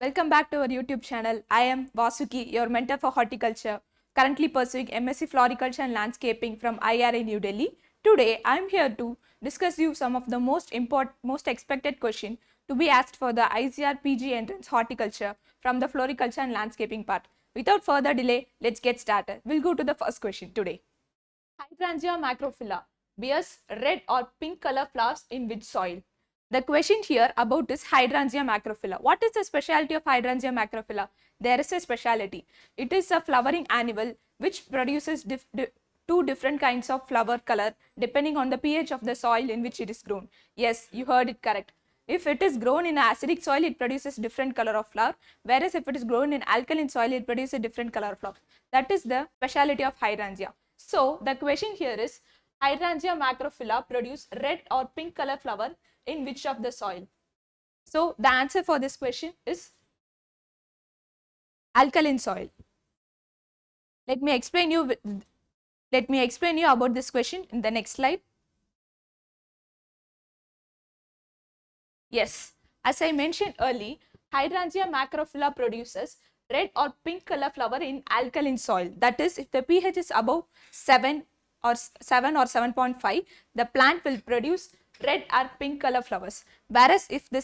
Welcome back to our YouTube channel. I am Vasuki, your mentor for horticulture, currently pursuing MSc Floriculture and Landscaping from IR in New Delhi. Today, I am here to discuss you some of the most expected question to be asked for the ICAR PG entrance horticulture from the Floriculture and Landscaping part. Without further delay, let's get started. We'll go to the first question today. Hydrangea macrophylla bears red or pink color flowers in which soil? The question here about this Hydrangea macrophylla. What is the specialty of Hydrangea macrophylla? There is a specialty. It is a flowering annual which produces two different kinds of flower color depending on the pH of the soil in which it is grown. Yes, you heard it correct. If it is grown in acidic soil, it produces different color of flower, whereas if it is grown in alkaline soil, it produces a different color of flower. That is the specialty of Hydrangea. So the question here is, Hydrangea macrophylla produce red or pink color flower in which of the soil? So the answer for this question is alkaline soil. Let me explain you about this question in the next slide. Yes, as I mentioned earlier, Hydrangea macrophylla produces red or pink color flower in alkaline soil. That is, if the pH is above 7 or 7.5, the plant will produce red or pink color flowers. Whereas if a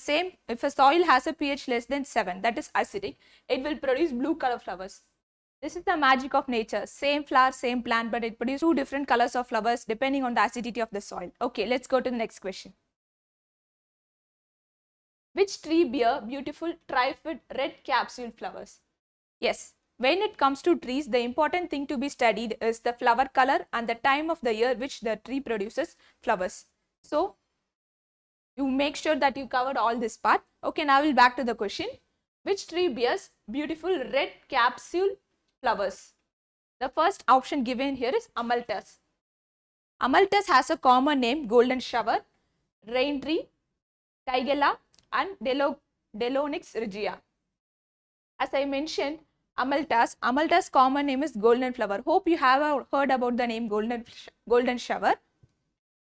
soil has a pH less than 7, that is acidic, it will produce blue color flowers. This is the magic of nature. Same flower, same plant, but it produces two different colors of flowers depending on the acidity of the soil. Okay, let's go to the next question. Which tree bear beautiful trifid red capsule flowers? Yes, when it comes to trees, the important thing to be studied is the flower color and the time of the year which the tree produces flowers. So, you make sure that you covered all this part. Okay, now we'll back to the question. Which tree bears beautiful red capsule flowers? The first option given here is Amalthus. Amalthus has a common name golden shower, rain tree, Tigella and Delonix regia. As I mentioned, Amalthus common name is golden flower. Hope you have heard about the name golden shower.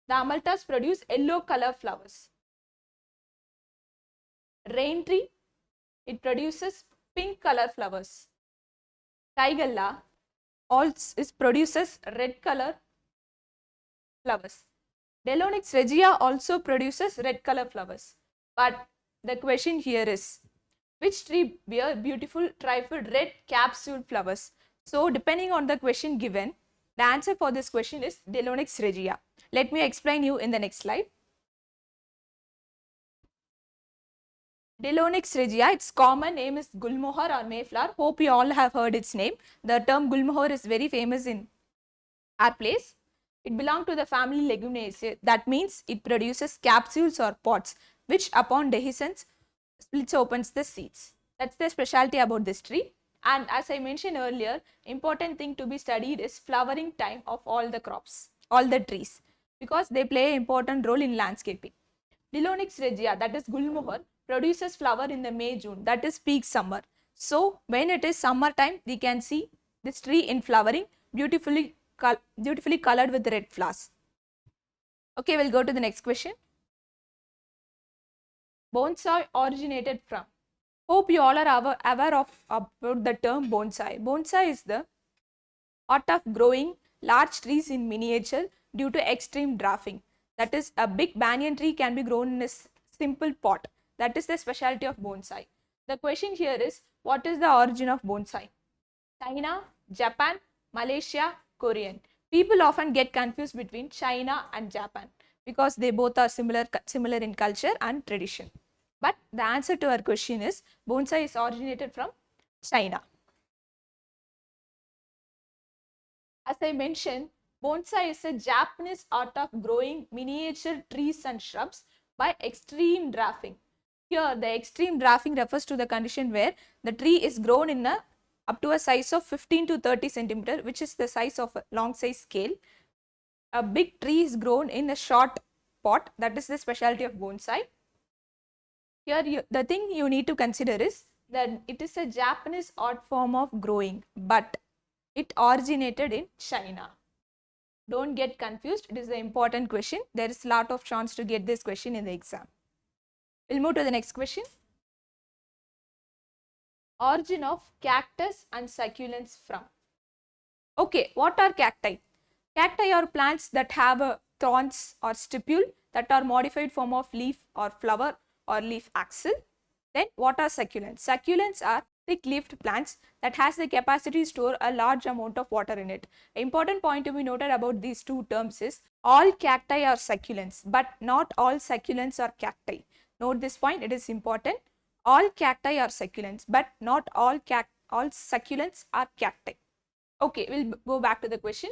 The Amalthus produce yellow color flowers. Rain tree, it produces pink color flowers. Tigella also produces red color flowers. Delonix regia also produces red color flowers. But the question here is, which tree bear beautiful trifid red capsule flowers? So depending on the question given, the answer for this question is Delonix regia. Let me explain you in the next slide. Delonix regia, its common name is gulmohar or mayflower. Hope you all have heard its name. The term gulmohar is very famous in our place. It belongs to the family Leguminaceae. That means it produces capsules or pods, which upon dehiscence splits opens the seeds. That's the specialty about this tree. And as I mentioned earlier, important thing to be studied is flowering time of all the crops, all the trees, because they play an important role in landscaping. Delonix regia, that is gulmohar, produces flower in the May-June, that is peak summer. So when it is summer time, we can see this tree in flowering, beautifully colored with red flowers. Okay, we'll go to the next question. Bonsai originated from? Hope you all are aware of about the term bonsai. Bonsai is the art of growing large trees in miniature due to extreme drafting. That is, a big banyan tree can be grown in a simple pot. That is the specialty of bonsai. The question here is, what is the origin of bonsai? China, Japan, Malaysia, Korean. People often get confused between China and Japan because they both are similar in culture and tradition. But the answer to our question is, bonsai is originated from China. As I mentioned, bonsai is a Japanese art of growing miniature trees and shrubs by extreme drafting. Here, the extreme drafting refers to the condition where the tree is grown in up to a size of 15 to 30 centimeter, which is the size of a long size scale. A big tree is grown in a short pot. That is the specialty of bonsai. Here, the thing you need to consider is that it is a Japanese art form of growing, but it originated in China. Don't get confused. It is an important question. There is a lot of chance to get this question in the exam. We'll move to the next question. Origin of cactus and succulents from. Okay, what are cacti? Cacti are plants that have thorns or stipule that are modified form of leaf or flower or leaf axil. Then what are succulents? Succulents are thick-leafed plants that has the capacity to store a large amount of water in it. An important point to be noted about these two terms is all cacti are succulents, but not all succulents are cacti. Note this point, it is important. All cacti are succulents, but not all succulents are cacti. Okay, we'll go back to the question.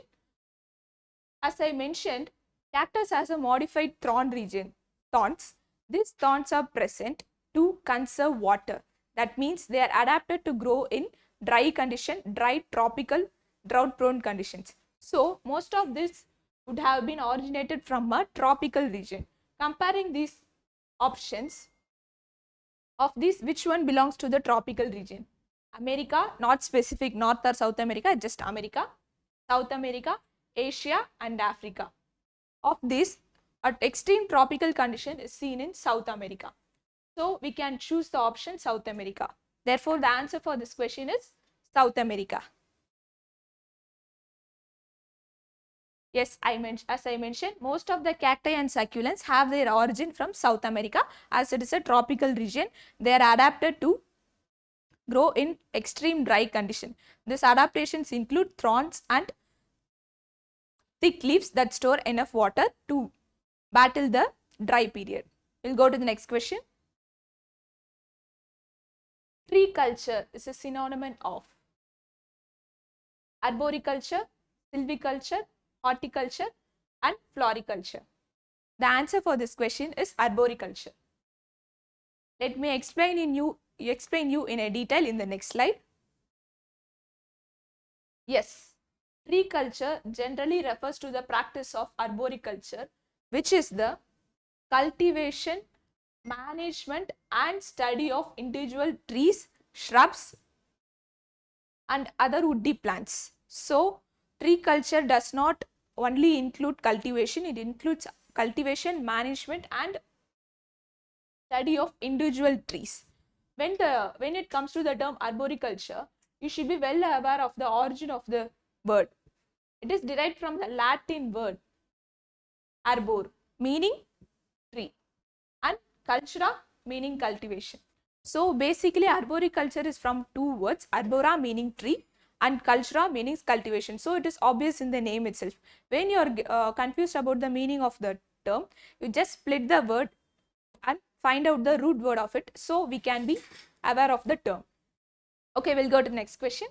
As I mentioned, cactus has a modified thorn region, thorns. These thorns are present to conserve water. That means they are adapted to grow in dry condition, dry tropical, drought prone conditions. So most of this would have been originated from a tropical region. Comparing these options, of these, which one belongs to the tropical region? America, not specific North or South America, just America, South America, Asia and Africa. Of this, an extreme tropical condition is seen in South America. So we can choose the option South America. Therefore, the answer for this question is South America. Yes, as I mentioned, most of the cacti and succulents have their origin from South America, as it is a tropical region. They are adapted to grow in extreme dry condition. These adaptations include thorns and thick leaves that store enough water to battle the dry period. We'll go to the next question. Tree culture is a synonym of arboriculture, silviculture, horticulture and floriculture. The answer for this question is arboriculture. Let me explain you in a detail in the next slide. Yes, tree culture generally refers to the practice of arboriculture, which is the cultivation, management and study of individual trees, shrubs and other woody plants. So, tree culture does not only include cultivation, it includes cultivation, management and study of individual trees. When it comes to the term arboriculture, you should be well aware of the origin of the word. It is derived from the Latin word arbor, meaning tree, and cultura, meaning cultivation. So basically arboriculture is from two words, arbora meaning tree and cultura meaning cultivation. So it is obvious in the name itself. When you are confused about the meaning of the term, you just split the word and find out the root word of it, so we can be aware of the term. Okay, we'll go to the next question.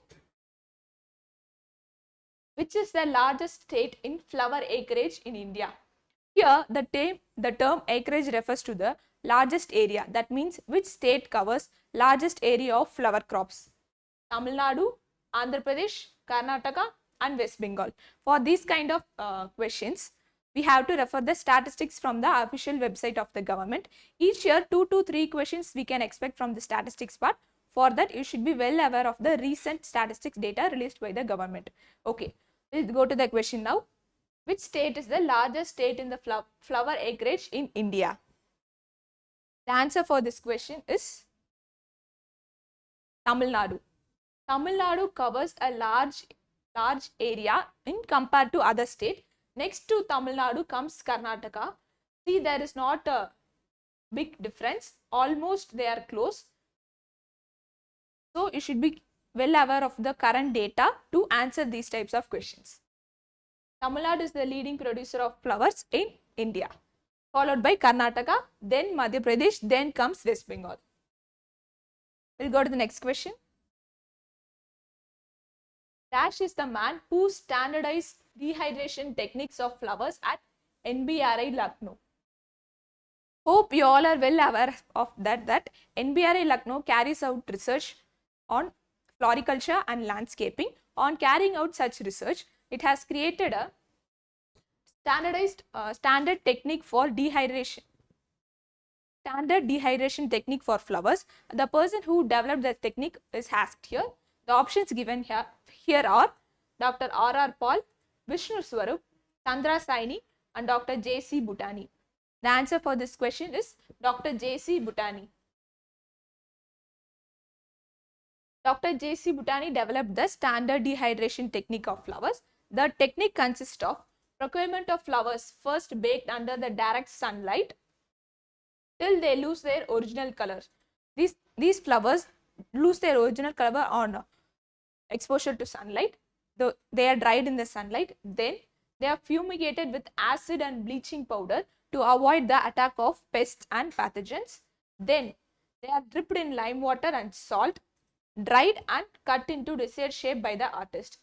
Which is the largest state in flower acreage in India? Here, the term acreage refers to the largest area. That means which state covers largest area of flower crops? Tamil Nadu, Andhra Pradesh, Karnataka and West Bengal. For these kind of questions, we have to refer the statistics from the official website of the government. Each year, 2 to 3 questions we can expect from the statistics part. For that, you should be well aware of the recent statistics data released by the government. Okay, we'll go to the question now. Which state is the largest state in the flower acreage in India? The answer for this question is Tamil Nadu. Tamil Nadu covers a large area in compared to other state. Next to Tamil Nadu comes Karnataka. See, there is not a big difference. Almost they are close. So you should be well aware of the current data to answer these types of questions. Tamil Nadu is the leading producer of flowers in India, followed by Karnataka, then Madhya Pradesh, then comes West Bengal. We'll go to the next question. Dash is the man who standardized dehydration techniques of flowers at NBRI Lucknow. Hope you all are well aware of that NBRI Lucknow carries out research on floriculture and landscaping. On carrying out such research, it has created a standard technique for dehydration. Standard dehydration technique for flowers. The person who developed the technique is asked here. The options given here are Dr. R.R. Paul, Vishnu Swarup, Chandra Saini and Dr. J.C. Bhutani. The answer for this question is Dr. J.C. Bhutani. Dr. J.C. Botany developed the standard dehydration technique of flowers. The technique consists of procurement of flowers first baked under the direct sunlight till they lose their original colors. These flowers lose their original color on exposure to sunlight. They are dried in the sunlight. Then they are fumigated with acid and bleaching powder to avoid the attack of pests and pathogens. Then they are dripped in lime water and salt, dried and cut into desired shape by the artist.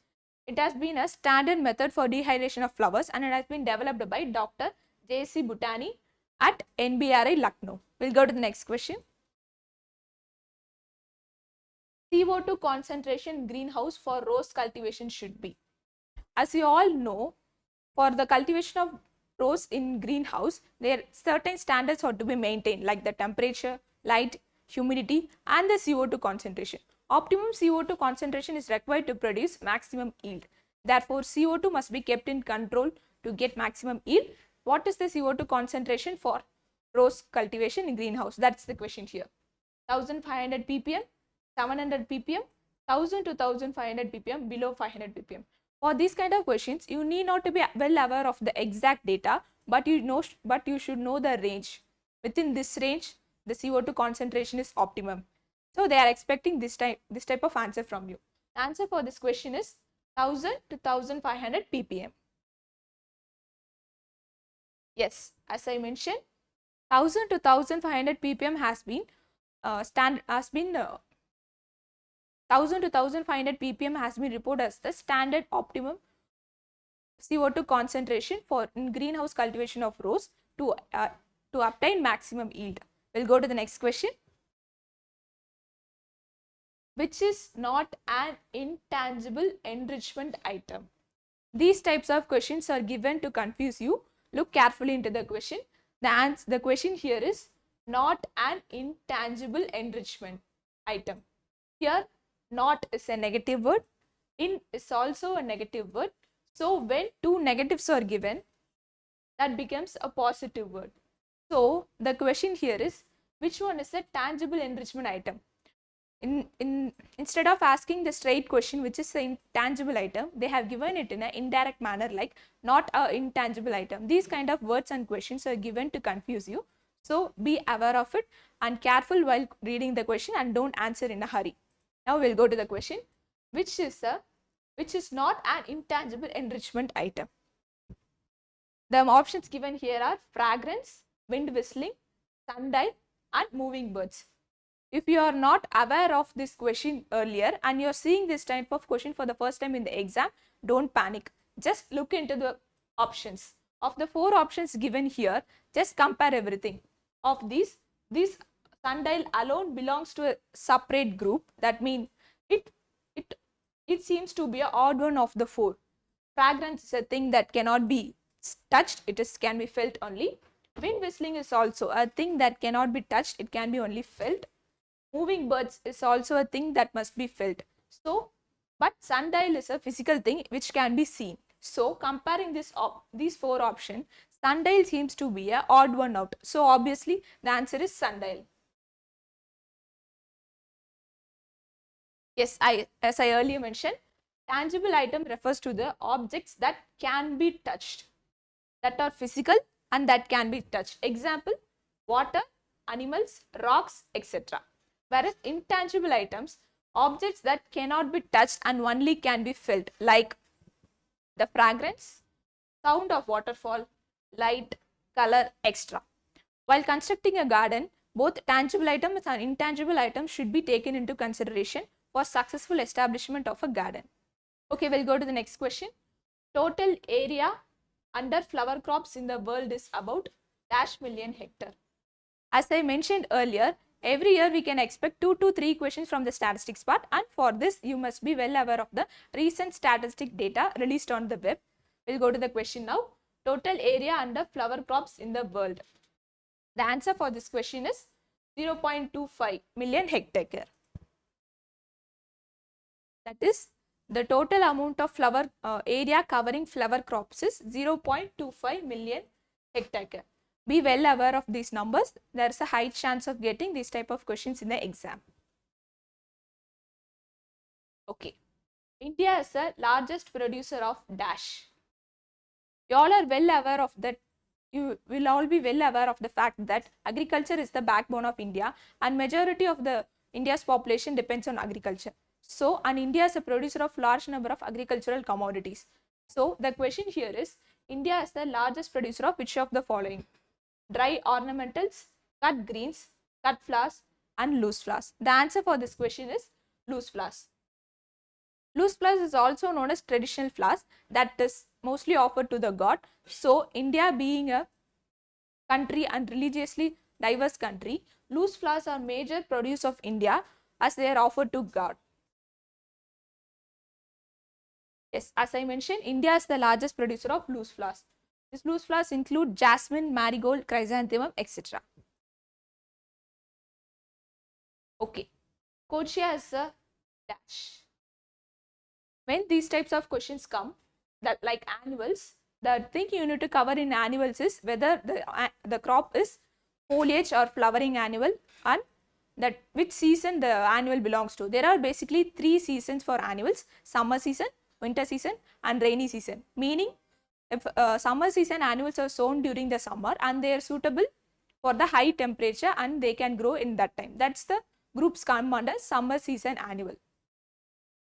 It has been a standard method for dehydration of flowers and it has been developed by Dr. J.C. Botany at NBRI Lucknow. We'll go to the next question. CO2 concentration in greenhouse for rose cultivation should be. As you all know, for the cultivation of rose in greenhouse, there are certain standards have to be maintained like the temperature, light, humidity and the CO2 concentration. Optimum CO2 concentration is required to produce maximum yield. Therefore, CO2 must be kept in control to get maximum yield. What is the CO2 concentration for rose cultivation in greenhouse? That's the question here. 1500 ppm, 700 ppm, 1000 to 1500 ppm, below 500 ppm. For these kind of questions, you need not to be well aware of the exact data, but you should know the range. Within this range, the CO2 concentration is optimum. So they are expecting this type of answer from you. The answer for this question is 1000 to 1500 ppm. Yes, as I mentioned, 1000 to 1500 ppm has been 1000 to 1500 ppm has been reported as the standard optimum CO2 concentration for in greenhouse cultivation of rose to obtain maximum yield. We'll go to the next question. Which is not an intangible enrichment item? These types of questions are given to confuse you. Look carefully into the question. The question here is not an intangible enrichment item. Here, not is a negative word, in is also a negative word. So when two negatives are given, that becomes a positive word. So the question here is, which one is a tangible enrichment item? Instead of asking the straight question, which is an intangible item, they have given it in an indirect manner like not a intangible item. These kind of words and questions are given to confuse you. So be aware of it and careful while reading the question and don't answer in a hurry. Now we'll go to the question, which is not an intangible enrichment item. The options given here are fragrance, wind whistling, sundial and moving birds. If you are not aware of this question earlier and you are seeing this type of question for the first time in the exam, don't panic. Just look into the options. Of the 4 options given here, just compare everything. Of these sundial alone belongs to a separate group. That means it seems to be an odd one of the 4. Fragrance is a thing that cannot be touched, can be felt only. Wind whistling is also a thing that cannot be touched, it can be only felt. Moving birds is also a thing that must be felt. So, but sundial is a physical thing which can be seen. So, comparing these 4 options, sundial seems to be an odd one out. So, obviously, the answer is sundial. Yes, as I earlier mentioned, tangible item refers to the objects that can be touched, that are physical and that can be touched. Example, water, animals, rocks, etc. Whereas intangible items, objects that cannot be touched and only can be felt, like the fragrance, sound of waterfall, light, color, etc. While constructing a garden, both tangible items and intangible items should be taken into consideration for successful establishment of a garden. Okay, we'll go to the next question. Total area under flower crops in the world is about -million hectare. As I mentioned earlier, every year we can expect 2 to 3 questions from the statistics part, and for this you must be well aware of the recent statistic data released on the web. We'll go to the question now. Total area under flower crops in the world. The answer for this question is 0.25 million hectare. That is, the total amount of flower area covering flower crops is 0.25 million hectare. Be well aware of these numbers. There is a high chance of getting these type of questions in the exam. Okay. India is the largest producer of dash. You all are well aware of that. You will all be well aware of the fact that agriculture is the backbone of India and majority of the India's population depends on agriculture. So, and India is a producer of large number of agricultural commodities. So, the question here is, India is the largest producer of which of the following? Dry ornamentals, cut greens, cut flowers and loose flowers. The answer for this question is loose flowers. Loose flowers is also known as traditional flowers that is mostly offered to the god. So, India being a country and religiously diverse country, loose flowers are major produce of India as they are offered to god. Yes, as I mentioned, India is the largest producer of loose flowers. These loose flowers include jasmine, marigold, chrysanthemum, etc. Okay, Kochia is a dash. When these types of questions come, that like annuals, the thing you need to cover in annuals is whether the crop is foliage or flowering annual and that which season the annual belongs to. There are basically 3 seasons for annuals: summer season, winter season and rainy season. Meaning if summer season annuals are sown during the summer and they are suitable for the high temperature and they can grow in that time. That's the groups come under summer season annual.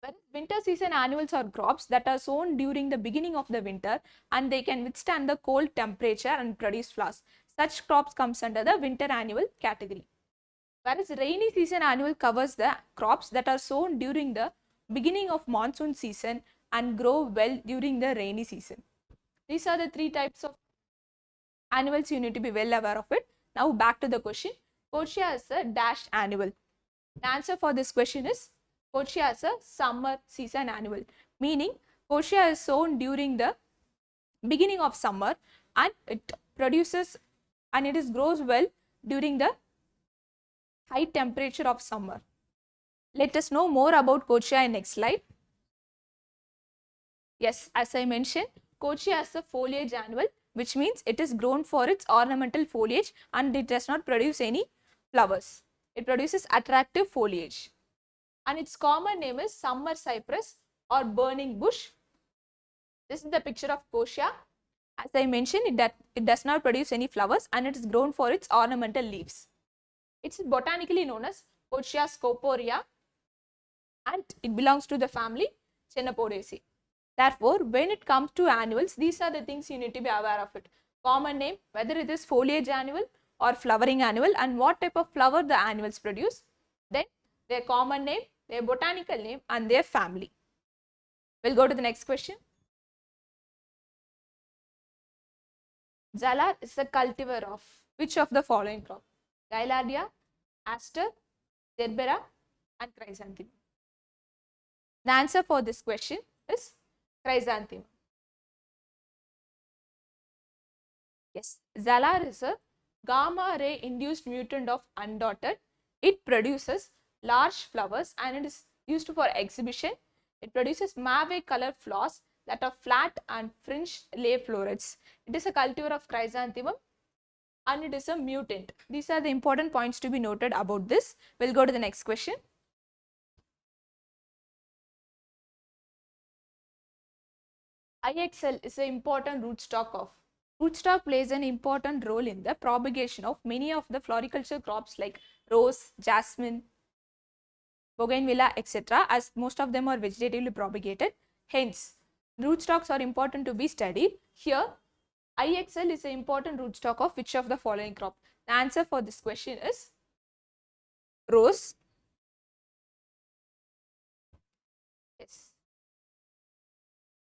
Whereas winter season annuals are crops that are sown during the beginning of the winter and they can withstand the cold temperature and produce flowers. Such crops comes under the winter annual category. Whereas rainy season annual covers the crops that are sown during the beginning of monsoon season and grow well during the rainy season. These are the 3 types of annuals you need to be well aware of it. Now back to the question. Kochia is a dash annual. The answer for this question is Kochia is a summer season annual, meaning Kochia is sown during the beginning of summer and it produces and it is grows well during the high temperature of summer. Let us know more about Kochia in next slide. Yes, as I mentioned, Kochia is a foliage annual, which means it is grown for its ornamental foliage and it does not produce any flowers. It produces attractive foliage. And its common name is summer cypress or burning bush. This is the picture of Kochia. As I mentioned, it does not produce any flowers and it is grown for its ornamental leaves. It's botanically known as Kochia scoporia and it belongs to the family Chennapodaceae. Therefore, when it comes to annuals, these are the things you need to be aware of it. Common name, whether it is foliage annual or flowering annual and what type of flower the annuals produce. Then their common name, their botanical name and their family. We'll go to the next question. Jalar is the cultivar of which of the following crop? Gaillardia, aster, gerbera and chrysanthemum. The answer for this question is chrysanthemum. Yes, Zalar is a gamma ray induced mutant of undotted. It produces large flowers and it is used for exhibition. It produces mauve color flowers that are flat and fringed lay florets. It is a cultivar of chrysanthemum and it is a mutant. These are the important points to be noted about this. We'll go to the next question. IXL is an important rootstock of. Rootstock plays an important role in the propagation of many of the floriculture crops like rose, jasmine, bougainvillea, etc. as most of them are vegetatively propagated. Hence, rootstocks are important to be studied. Here, IXL is an important rootstock of which of the following crop? The answer for this question is rose. Yes.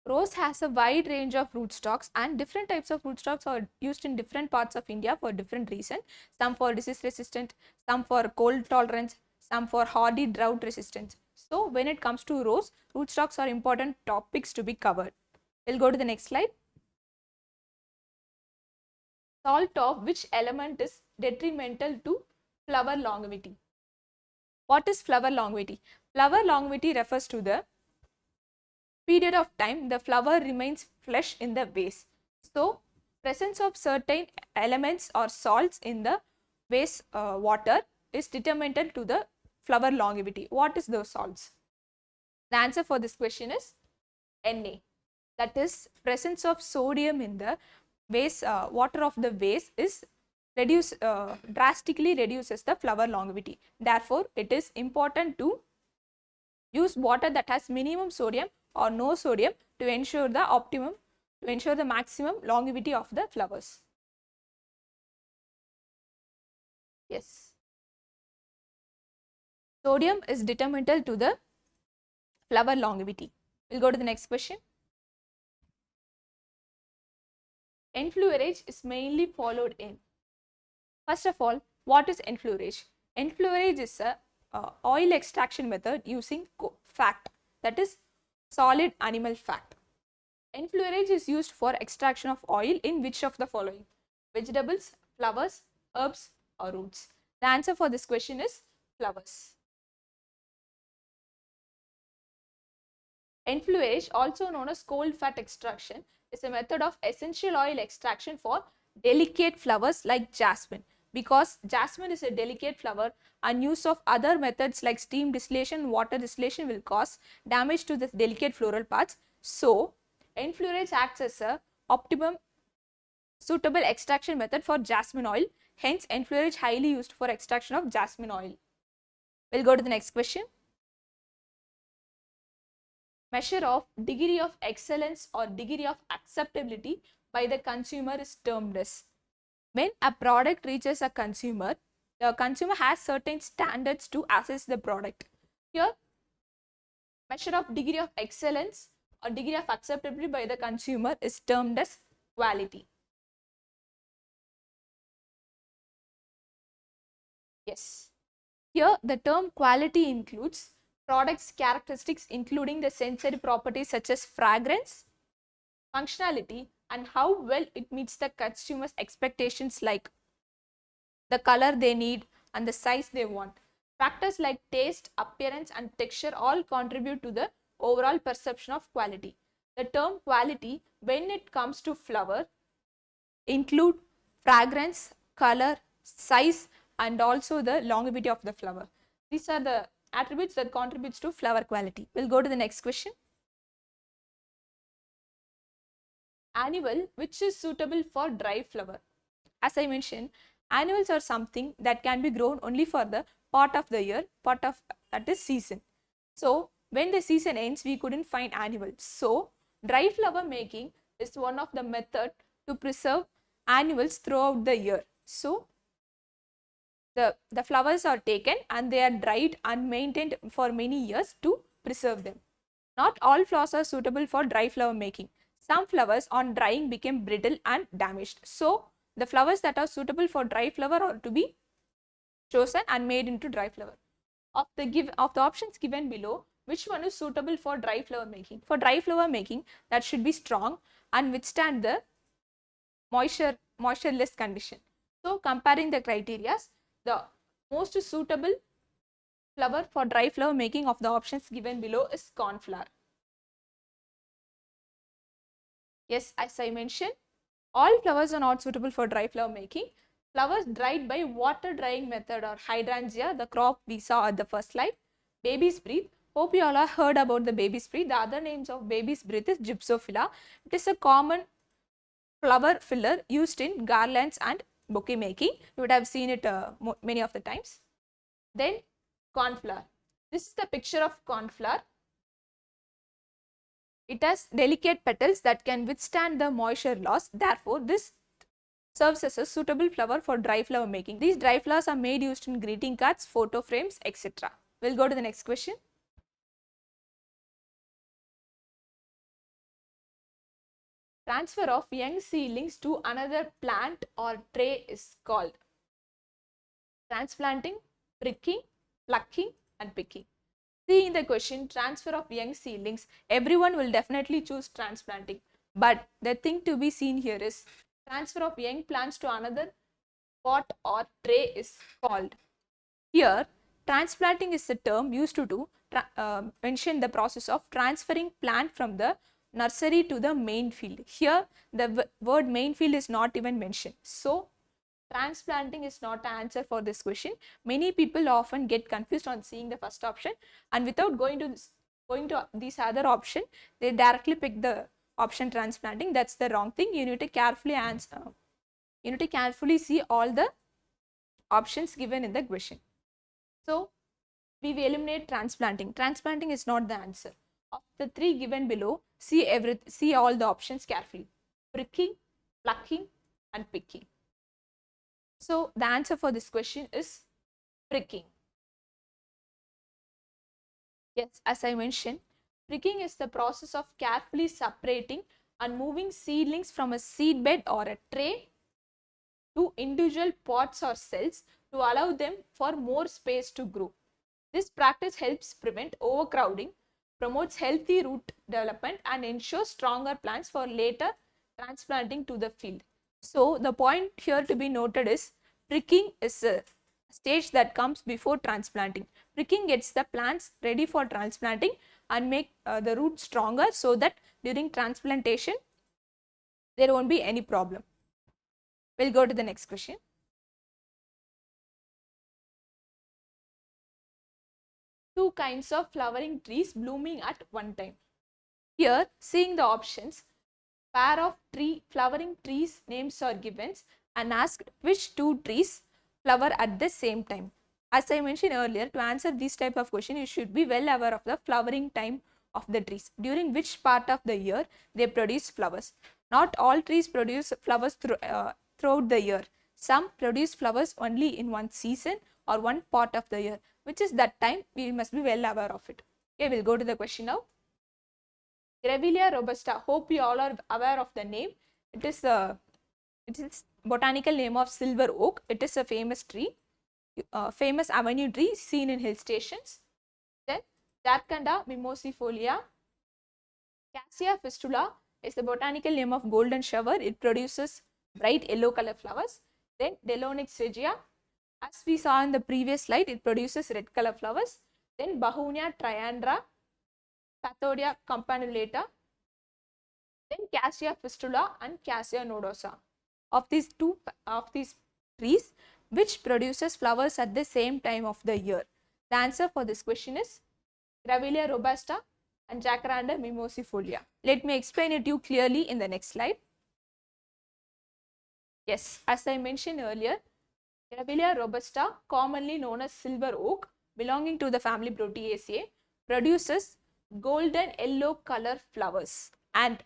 Rose has a wide range of rootstocks and different types of rootstocks are used in different parts of India for different reasons. Some for disease resistant, some for cold tolerance, some for hardy drought resistance. So when it comes to rose, rootstocks are important topics to be covered. We'll go to the next slide. Salt of which element is detrimental to flower longevity? What is flower longevity? Flower longevity refers to the period of time the flower remains fresh in the vase. So, presence of certain elements or salts in the vase water is detrimental to the flower longevity. What is those salts? The answer for this question is Na. That is, presence of sodium in the vase, water of the vase is drastically reduces the flower longevity. Therefore, it is important to use water that has minimum sodium or no sodium to ensure the maximum longevity of the flowers. Yes. Sodium is detrimental to the flower longevity. We'll go to the next question. Enfleurage is mainly followed in. First of all, what is enfleurage? Enfleurage is a oil extraction method using fat, that is solid animal fat. Enfleurage is used for extraction of oil in which of the following? Vegetables, flowers, herbs, or roots? The answer for this question is flowers. Enfleurage, also known as cold fat extraction, is a method of essential oil extraction for delicate flowers like jasmine. Because jasmine is a delicate flower and use of other methods like steam distillation, water distillation will cause damage to the delicate floral parts. So, enfleurage acts as a optimum suitable extraction method for jasmine oil. Hence, enfleurage highly used for extraction of jasmine oil. We'll go to the next question. Measure of degree of excellence or degree of acceptability by the consumer is termed as. When a product reaches a consumer, the consumer has certain standards to assess the product. Here, measure of degree of excellence or degree of acceptability by the consumer is termed as quality. Yes. Here, the term quality includes product's characteristics including the sensory properties such as fragrance, functionality, and how well it meets the consumer's expectations like the color they need and the size they want. Factors like taste, appearance, and texture all contribute to the overall perception of quality. The term quality, when it comes to flower, include fragrance, color, size, and also the longevity of the flower. These are the attributes that contributes to flower quality. We'll go to the next question. Annual, which is suitable for dry flower. As I mentioned, annuals are something that can be grown only for the part of the year, part of that is season. So, when the season ends, we couldn't find annuals. So, dry flower making is one of the method to preserve annuals throughout the year. So, the flowers are taken and they are dried and maintained for many years to preserve them. Not all flowers are suitable for dry flower making. Some flowers on drying became brittle and damaged. So, the flowers that are suitable for dry flower are to be chosen and made into dry flower. Of the options given below, which one is suitable for dry flower making? For dry flower making, that should be strong and withstand the moistureless condition. So, comparing the criteria, the most suitable flower for dry flower making of the options given below is cornflower. Yes, as I mentioned, all flowers are not suitable for dry flower making. Flowers dried by water drying method or hydrangea, the crop we saw at the first slide. Baby's breath. Hope you all have heard about the baby's breath. The other names of baby's breath is gypsophila. It is a common flower filler used in garlands and bouquet making. You would have seen it many of the times. Then cornflower. This is the picture of cornflower. It has delicate petals that can withstand the moisture loss. Therefore, this serves as a suitable flower for dry flower making. These dry flowers are made used in greeting cards, photo frames, etc. We'll go to the next question. Transfer of young seedlings to another plant or tray is called transplanting, pricking, plucking, and picking. See in the question, transfer of young seedlings, everyone will definitely choose transplanting. But the thing to be seen here is transfer of young plants to another pot or tray is called. Here, transplanting is the term used to mention the process of transferring plant from the nursery to the main field. Here, the word main field is not even mentioned. So, transplanting is not the answer for this question. Many people often get confused on seeing the first option, and without going to going to these other option, they directly pick the option transplanting. That's the wrong thing. You need to carefully answer. You need to carefully see all the options given in the question. So we will eliminate transplanting. Transplanting is not the answer. Of the three given below, see all the options carefully. Pricking, plucking, and picking. So the answer for this question is pricking. Yes, as I mentioned, pricking is the process of carefully separating and moving seedlings from a seed bed or a tray to individual pots or cells to allow them for more space to grow. This practice helps prevent overcrowding, promotes healthy root development, and ensures stronger plants for later transplanting to the field. So the point here to be noted is pricking is a stage that comes before transplanting. Pricking gets the plants ready for transplanting and make the roots stronger so that during transplantation there won't be any problem. We'll go to the next question. Two kinds of flowering trees blooming at one time. Here, seeing the options, pair of flowering trees names are given and asked which two trees flower at the same time. As I mentioned earlier, to answer this type of question, you should be well aware of the flowering time of the trees, during which part of the year they produce flowers. Not all trees produce flowers throughout the year. Some produce flowers only in one season or one part of the year, which is that time we must be well aware of it. Okay, we'll go to the question now. Grevillea robusta. Hope you all are aware of the name. It is botanical name of silver oak. It is a famous tree, famous avenue tree seen in hill stations. Then Darkanda mimosifolia. Cassia fistula is the botanical name of golden shower. It produces bright yellow color flowers. Then Delonix regia. As we saw in the previous slide, it produces red color flowers. Then Bahunia triandra, Pathodia campanulata, then Cassia fistula and Cassia nodosa. Of these trees, which produces flowers at the same time of the year? The answer for this question is Grevillea robusta and Jacaranda mimosifolia. Let me explain it to you clearly in the next slide. Yes, as I mentioned earlier, Grevillea robusta, commonly known as silver oak, belonging to the family Proteaceae, produces golden yellow color flowers, and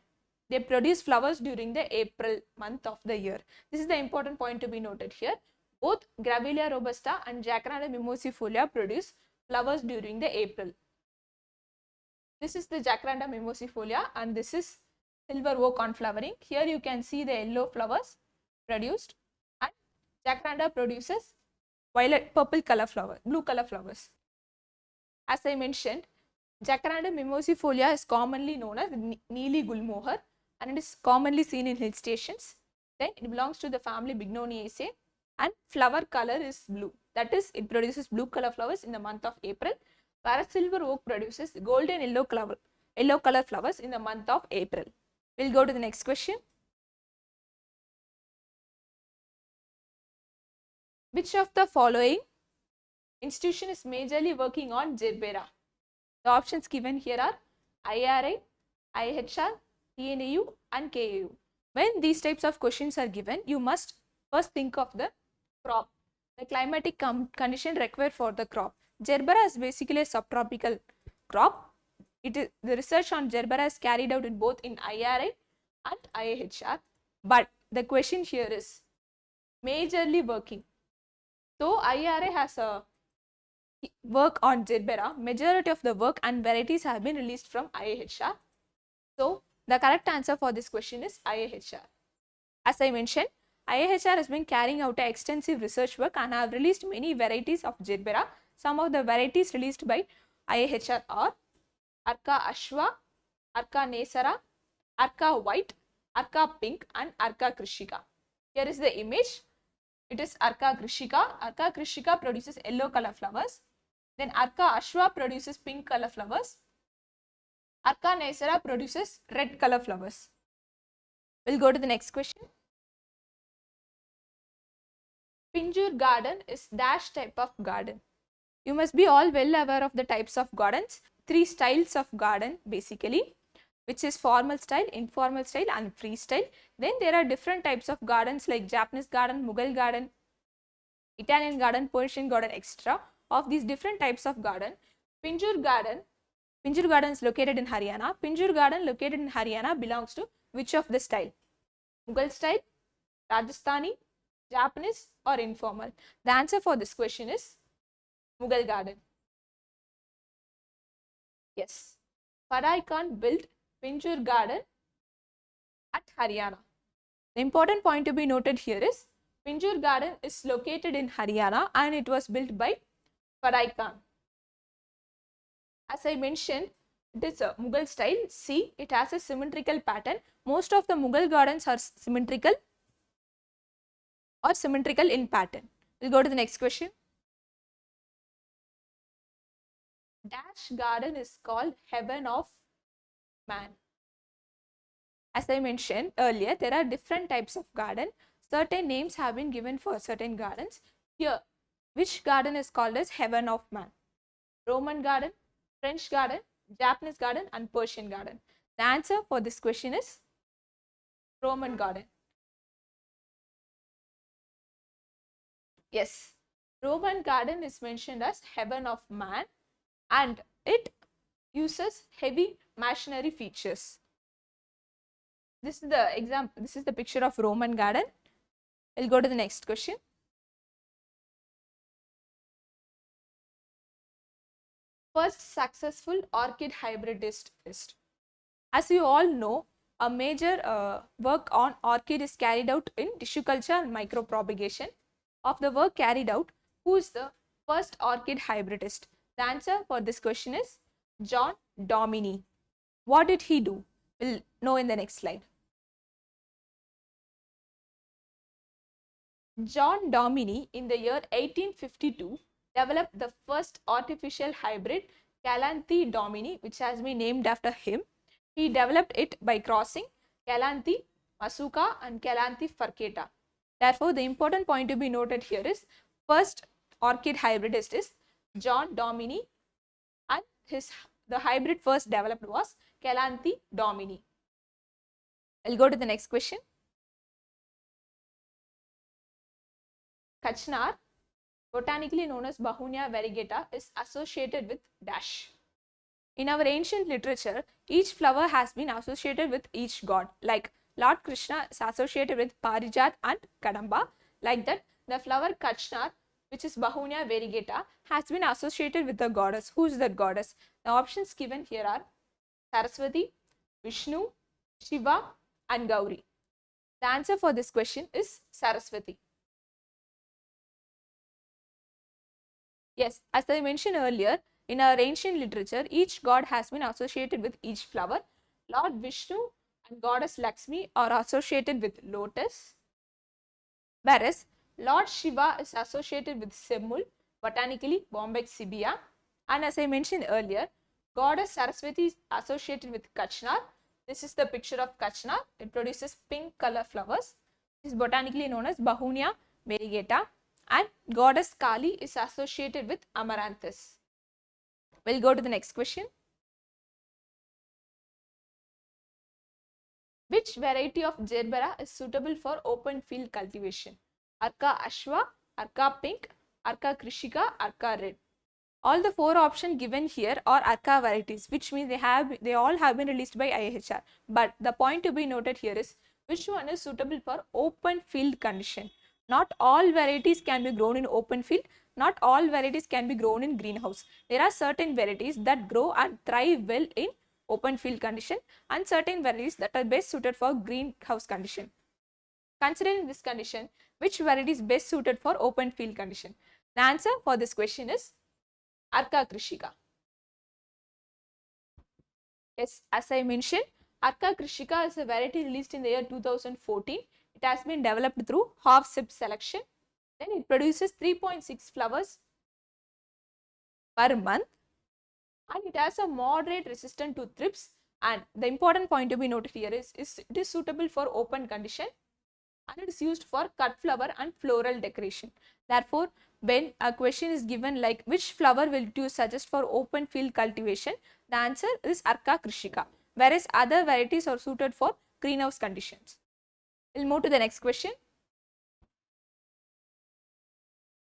they produce flowers during the April month of the year. This is the important point to be noted here. Both Grevillea robusta and Jacaranda mimosifolia produce flowers during the April. This is the Jacaranda mimosifolia and this is silver oak on flowering. Here you can see the yellow flowers produced, and Jacaranda produces purple color flower, blue color flowers. As I mentioned, Jacaranda mimosifolia is commonly known as Neeli Gulmohar and it is commonly seen in hill stations. Then it belongs to the family Bignoniaceae and flower color is blue. That is, it produces blue color flowers in the month of April, whereas silver oak produces golden yellow color flowers in the month of April. We'll go to the next question. Which of the following institution is majorly working on Gerbera? The options given here are IRA, IHR, TNAU and KAU. When these types of questions are given, you must first think of the crop, the climatic condition required for the crop. Gerbera is basically a subtropical crop. The research on Gerbera is carried out in both in IRA and IHR. But the question here is majorly working. So IRA has a work on Gerbera, majority of the work and varieties have been released from IHR. So the correct answer for this question is IHR. As I mentioned, IHR has been carrying out extensive research work and have released many varieties of Gerbera. Some of the varieties released by IHR are Arca Ashwa, Arca Nesara, Arca White, Arca Pink and Arca Krishika. Here is the image. It is Arca Krishika. Arca Krishika produces yellow color flowers. Then Arca Ashwa produces pink color flowers. Arca Nesara produces red color flowers. We'll go to the next question. Pinjur garden is dash type of garden. You must be all well aware of the types of gardens. three styles of garden basically, which is formal style, informal style and freestyle. Then there are different types of gardens like Japanese garden, Mughal garden, Italian garden, Persian garden, etc. Of these different types of garden, Pinjur garden is located in Haryana. Pinjur garden located in Haryana belongs to which of the style? Mughal style, Rajasthani, Japanese or informal? The answer for this question is Mughal garden. Yes. Farai Khan built Pinjur garden at Haryana. The important point to be noted here is Pinjur garden is located in Haryana and it was built by Farai Khan. As I mentioned, it is a Mughal style. See, it has a symmetrical pattern. Most of the Mughal gardens are symmetrical or symmetrical in pattern. We'll go to the next question. Dash garden is called heaven of man. As I mentioned earlier, there are different types of garden. Certain names have been given for certain gardens. Here, which garden is called as heaven of man? Roman garden, French garden, Japanese garden and Persian garden. The answer for this question is Roman garden. Yes, Roman garden is mentioned as heaven of man and it uses heavy machinery features. This is the example. This is the picture of Roman garden. We'll go to the next question. First successful orchid hybridist test. As you all know, a major work on orchid is carried out in tissue culture and micropropagation. Of the work carried out, who is the first orchid hybridist? The answer for this question is John Dominy. What did he do? We'll know in the next slide. John Dominy in the year 1852 developed the first artificial hybrid Calanthe domini, which has been named after him. He developed it by crossing Calanthe masuca and Calanthe furcata. Therefore, the important point to be noted here is first orchid hybridist is John Dominy and the hybrid first developed was Calanthe domini. I'll go to the next question. Kachnar, botanically known as Bahunia variegata, is associated with dash. In our ancient literature, each flower has been associated with each god. Like Lord Krishna is associated with Parijat and Kadamba. Like that, the flower Kachnar, which is Bahunia variegata, has been associated with the goddess. Who is that goddess? The options given here are Saraswati, Vishnu, Shiva and Gauri. The answer for this question is Saraswati. Yes, as I mentioned earlier, in our ancient literature, each god has been associated with each flower. Lord Vishnu and goddess Lakshmi are associated with lotus, whereas Lord Shiva is associated with Semmul, botanically Bombyx cibia, and as I mentioned earlier, goddess Saraswati is associated with Kachnar. This is the picture of Kachnar. It produces pink color flowers. It is botanically known as Bahunia variegata. And goddess Kali is associated with Amaranthus. We'll go to the next question. Which variety of Gerbera is suitable for open field cultivation? Arka Ashwa, Arka Pink, Arka Krishika, Arka Red. All the four options given here are Arka varieties, which means they all have been released by IHR. But the point to be noted here is which one is suitable for open field condition. Not all varieties can be grown in open field. Not all varieties can be grown in greenhouse. There are certain varieties that grow and thrive well in open field condition and certain varieties that are best suited for greenhouse condition. Considering this condition, which variety is best suited for open field condition? The answer for this question is Arka Krishika. Yes, as I mentioned, Arka Krishika is a variety released in the year 2014. It has been developed through half sip selection. Then it produces 3.6 flowers per month and it has a moderate resistance to thrips, and the important point to be noted here is it is suitable for open condition and it is used for cut flower and floral decoration. Therefore, when a question is given like which flower will you suggest for open field cultivation, the answer is Arca krishika, whereas other varieties are suited for greenhouse conditions. We'll move to the next question.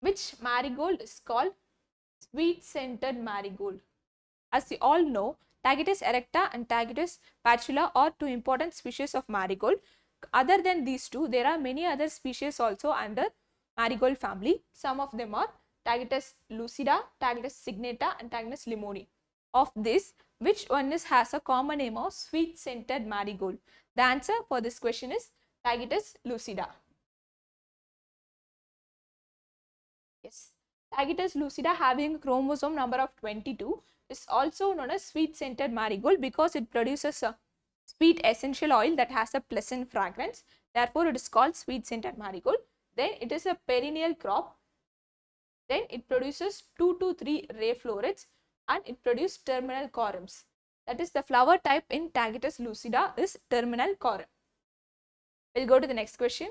Which marigold is called sweet-scented marigold? As we all know, Tagetes erecta and Tagetes patula are two important species of marigold. Other than these two, there are many other species also under marigold family. Some of them are Tagetes lucida, Tagetes signata and Tagetes limoni. Of this, which one has a common name of sweet-scented marigold? The answer for this question is Tagetes lucida. Yes, Tagetes lucida having chromosome number of 22 is also known as sweet-scented marigold because it produces a sweet essential oil that has a pleasant fragrance. Therefore, it is called sweet-scented marigold. Then it is a perennial crop. Then it produces 2 to 3 ray florets and it produces terminal corymbs. That is the flower type in Tagetes lucida is terminal corymb. We'll go to the next question.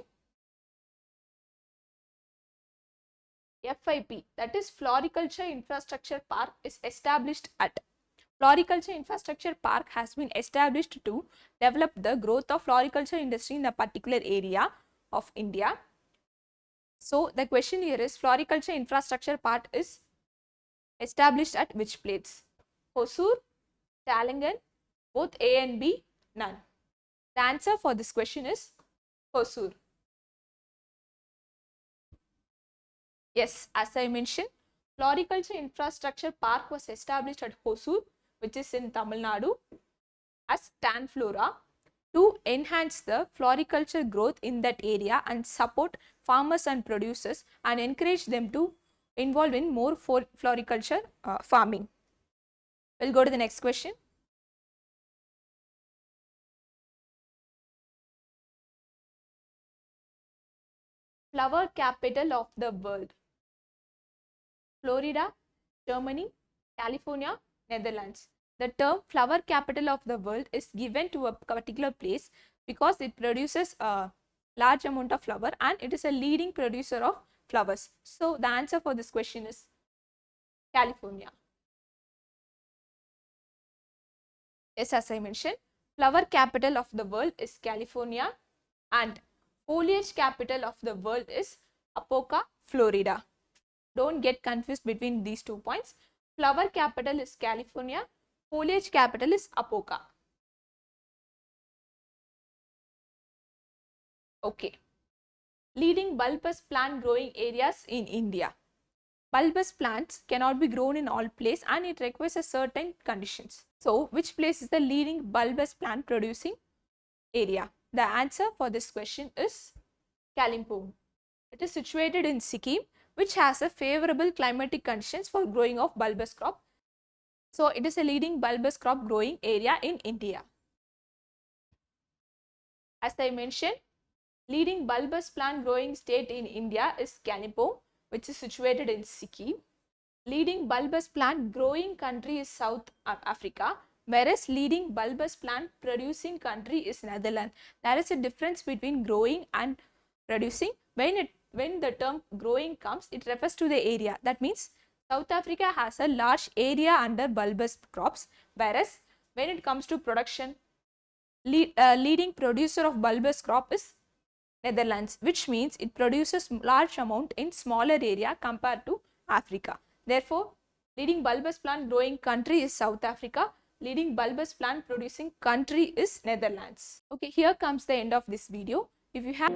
FIP, that is Floriculture Infrastructure Park, is established at. Floriculture Infrastructure Park has been established to develop the growth of floriculture industry in a particular area of India. So, the question here is Floriculture Infrastructure Park is established at which place? Hosur, Talangan, both A and B, none. The answer for this question is Hosur. Yes, as I mentioned, Floriculture Infrastructure Park was established at Hosur, which is in Tamil Nadu, as Tanflora to enhance the floriculture growth in that area and support farmers and producers and encourage them to involve in more floriculture farming. We'll go to the next question. Flower capital of the world. Florida, Germany, California, Netherlands. The term flower capital of the world is given to a particular place because it produces a large amount of flower and it is a leading producer of flowers. So, the answer for this question is California. Yes, as I mentioned, flower capital of the world is California and foliage capital of the world is Apoca, Florida. Don't get confused between these 2 points. Flower capital is California, foliage capital is Apoca. Okay. Leading bulbous plant growing areas in India. Bulbous plants cannot be grown in all places and it requires a certain conditions. So, which place is the leading bulbous plant producing area? The answer for this question is Kalimpong. It is situated in Sikkim, which has a favorable climatic conditions for growing of bulbous crop. So, it is a leading bulbous crop growing area in India. As I mentioned, leading bulbous plant growing state in India is Kalimpong, which is situated in Sikkim. Leading bulbous plant growing country is South Africa, whereas leading bulbous plant producing country is Netherlands. There is a difference between growing and producing. When the term growing comes, it refers to the area. That means South Africa has a large area under bulbous crops, whereas when it comes to production, leading producer of bulbous crop is Netherlands, which means it produces large amount in smaller area compared to Africa. Therefore, leading bulbous plant growing country is South Africa. Leading bulbous plant producing country is Netherlands. Okay, here comes the end of this video. If you have